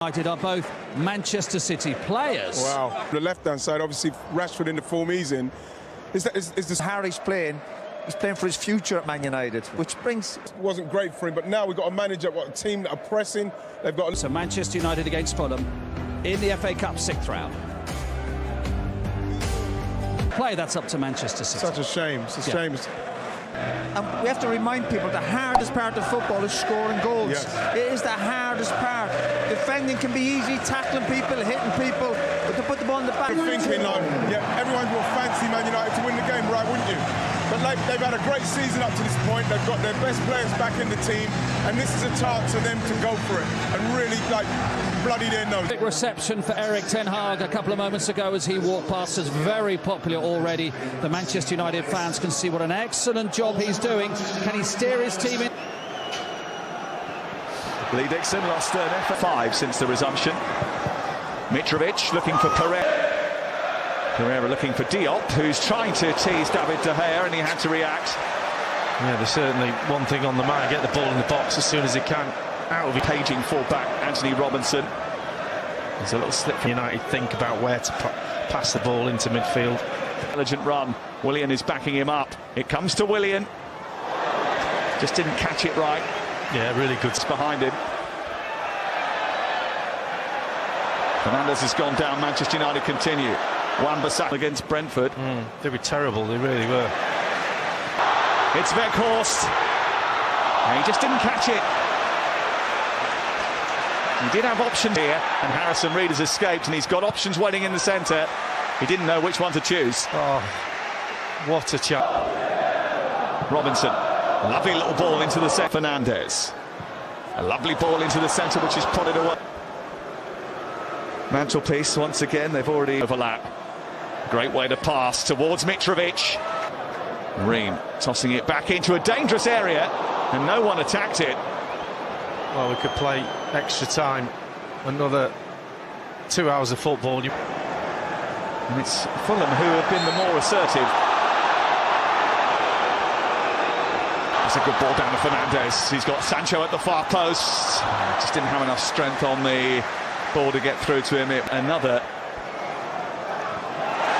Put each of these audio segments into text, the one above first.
United are both Manchester City players. Wow. The left-hand side, obviously, Rashford in the form he's in. Is this Harry's playing? He's playing for his future at Man United, which brings... It wasn't great for him, but now we've got a manager, a team that are pressing. They've got... So Manchester United against Fulham in the FA Cup 6th round. Play, that's up to Manchester City. Such a shame. It's a shame. And we have to remind people the hardest part of football is scoring goals. Yes. It is the hardest part. Defending can be easy, tackling people, hitting people, but to put the ball in the back. You're thinking like, yeah, everyone will fancy Man United to win the game, right, wouldn't you? But like, they've had a great season up to this point. They've got their best players back in the team, and this is a chance for them to go for it and really like bloody their nose. Big reception for Erik ten Hag a couple of moments ago as he walked past us. Very popular already. The Manchester United fans can see what an excellent job he's doing. Can he steer his team in? Lee Dixon lost an F5 since the resumption. Mitrovic looking for Pereira. Pereira looking for Diop, who's trying to tease David De Gea, and he had to react. Yeah, there's certainly one thing on the mind: get the ball in the box as soon as he can. Out of the paging fullback, Anthony Robinson. There's a little slip for United. Think about where to pass the ball into midfield. Intelligent run. Willian is backing him up. It comes to Willian. Just didn't catch it right. Yeah, really good. It's behind him. Fernandes has gone down. Manchester United continue. Wan-Bissaka against Brentford. They were terrible, they really were. It's Weghorst. And he just didn't catch it. He did have options here, and Harrison Reed has escaped, and he's got options waiting in the centre. He didn't know which one to choose. Oh, what a chance. Robinson, a lovely little ball into the centre. Fernandes, a lovely ball into the centre, which is prodded away. Mantelpiece once again. They've already overlapped. Great way to pass towards Mitrovic. Ream tossing it back into a dangerous area, and no one attacked it. Well, we could play extra time, another 2 hours of football. And it's Fulham who have been the more assertive. It's a good ball down to Fernandes. He's got Sancho at the far post. Just didn't have enough strength on the ball to get through to him. Another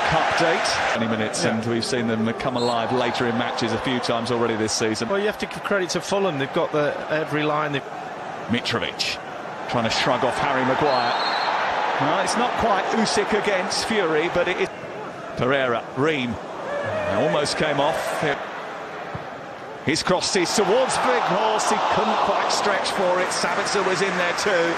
cup date. 20 minutes, and we've seen them come alive later in matches a few times already this season. Well, you have to give credit to Fulham. They've got every line. Mitrovic trying to shrug off Harry Maguire. Well, it's not quite Usyk against Fury, but it is. Pereira, Ream, almost came off. His cross is towards Weghorst. He couldn't quite stretch for it. Sabitzer was in there too.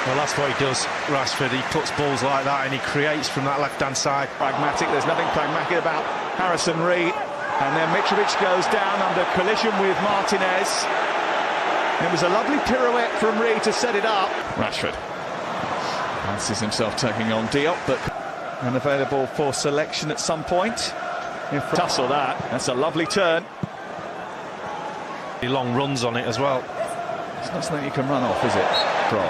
Well, that's what he does, Rashford. He puts balls like that and he creates from that left-hand side. Pragmatic, there's nothing pragmatic about Harrison Reed. And then Mitrovic goes down under collision with Martinez. It was a lovely pirouette from Reed to set it up. Rashford fancies himself taking on Diop, but unavailable for selection at some point. If tussle that's a lovely turn. Long runs on it as well. It's not something you can run off, is it? Kroll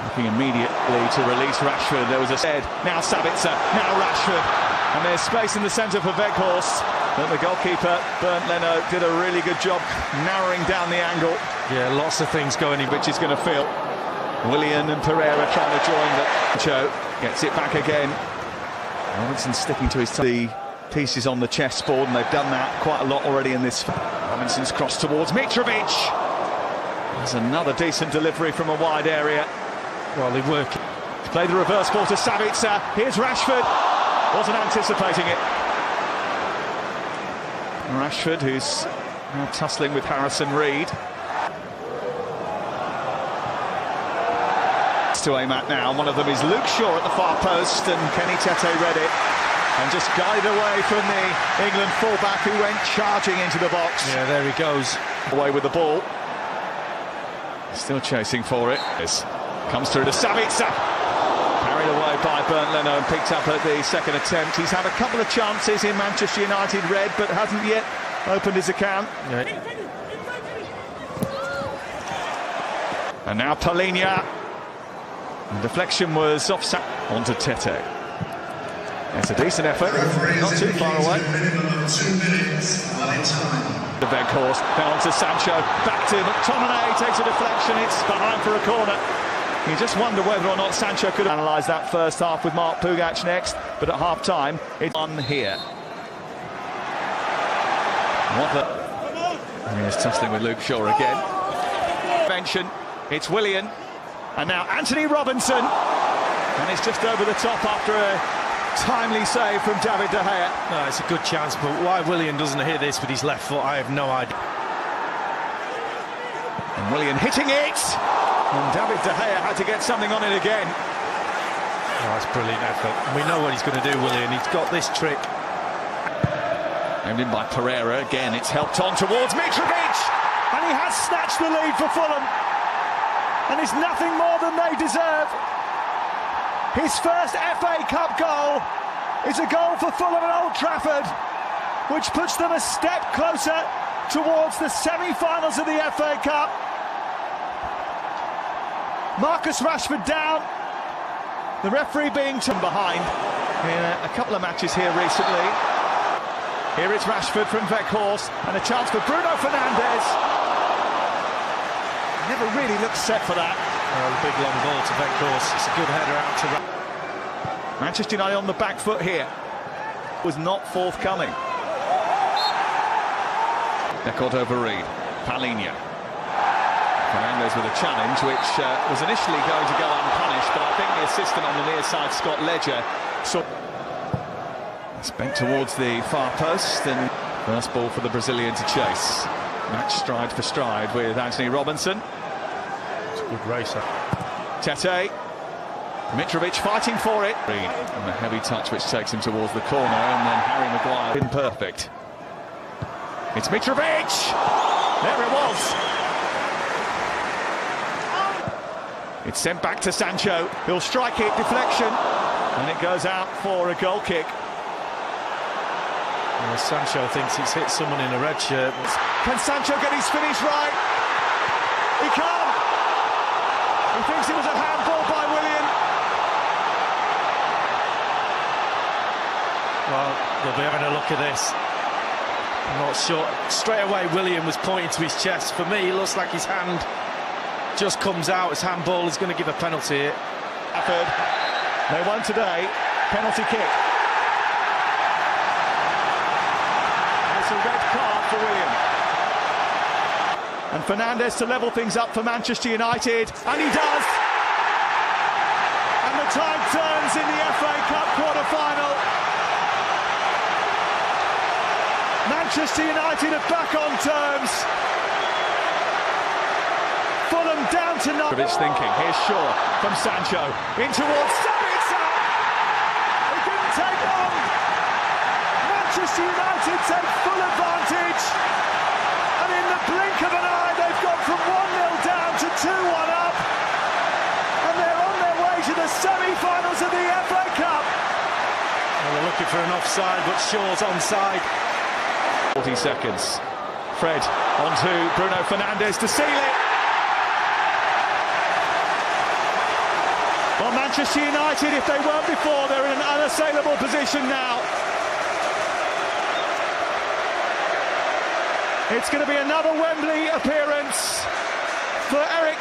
looking immediately to release Rashford. There was a head. Now Sabitzer, now Rashford. And there's space in the centre for Weghorst. But the goalkeeper, Bernd Leno, did a really good job narrowing down the angle. Yeah, lots of things going in. Which is going to feel. Willian and Pereira trying to join the... Joe gets it back again. Robinson sticking to his... The pieces on the chessboard, and they've done that quite a lot already in this. Robinson's cross towards Mitrovic. There's another decent delivery from a wide area. Well, they work. Play the reverse ball to Sabitzer. Here's Rashford. Wasn't anticipating it. Rashford, who's now tussling with Harrison Reed. It's to aim at now. One of them is Luke Shaw at the far post, and Kenny Tete read it and just guided away from the England fullback, who went charging into the box. Yeah, there he goes. Away with the ball. Still chasing for it. This comes through to Sabitzer. Carried away by Bernd Leno and picked up at the second attempt. He's had a couple of chances in Manchester United red, but hasn't yet opened his account. Yeah. And now Paulinho. The deflection was offside. On to Tete. It's a decent effort, not too far away. Minimum of 2 minutes by time. The Weghorst, now on to Sancho, back to McTominay, takes a deflection, it's behind for a corner. You just wonder whether or not Sancho could analyse that first half with Mark Pugac next, but at half-time, it's on here. What the... Here's tussling with Luke Shaw again. Mention, it's Willian, and now Anthony Robinson, and it's just over the top after a timely save from David De Gea. No, it's a good chance, but why Willian doesn't hit this with his left foot, I have no idea. And Willian hitting it, and David De Gea had to get something on it again. Oh, that's brilliant effort. We know what he's going to do, Willian. He's got this trick. Aimed in by Pereira again. It's helped on towards Mitrovic, and he has snatched the lead for Fulham. And it's nothing more than they deserve. His first FA Cup goal is a goal for Fulham at Old Trafford, which puts them a step closer towards the semi-finals of the FA Cup. Marcus Rashford down, the referee being turned behind in a couple of matches here recently. Here it's Rashford from Weghorst, and a chance for Bruno Fernandes. Never really looked set for that. Oh, the big long ball to Weghorst. It's a good header out to Manchester United on the back foot here. Was not forthcoming. They're caught over Reed. Palhinha. Fernandes with a challenge which was initially going to go unpunished, but I think the assistant on the near side, Scott Ledger, saw... It's bent towards the far post, and first ball for the Brazilian to chase. Match stride for stride with Anthony Robinson. It's a good racer. Tete. Mitrovic fighting for it. Reed, and a heavy touch which takes him towards the corner, and then Harry Maguire imperfect. It's Mitrovic! There it was! It's sent back to Sancho. He'll strike it, deflection, and it goes out for a goal kick. Well, Sancho thinks he's hit someone in a red shirt. Can Sancho get his finish right? He can't! He thinks it was a handball by Willian. Well, they'll be having a look at this. I'm not sure. Straight away, Willian was pointing to his chest. For me, it looks like his hand just comes out. His handball is going to give a penalty here. They won today. Penalty kick. It's a red card for Willian. And Fernandes to level things up for Manchester United. And he does. And the tide turns in the FA Cup quarter-final. Manchester United are back on terms. Fulham down to nothing. Thinking, here's Shaw from Sancho. In towards Sabitzer. It didn't take long. Manchester United take full advantage. And in the blink of an eye, they've gone from 1-0 down to 2-1 up. And they're on their way to the semi-finals of the FA Cup. Well, they're looking for an offside, but Shaw's onside. 40 seconds. Fred onto Bruno Fernandes to seal it. Well, Manchester United, if they weren't before, they're in an unassailable position now. It's going to be another Wembley appearance for Eric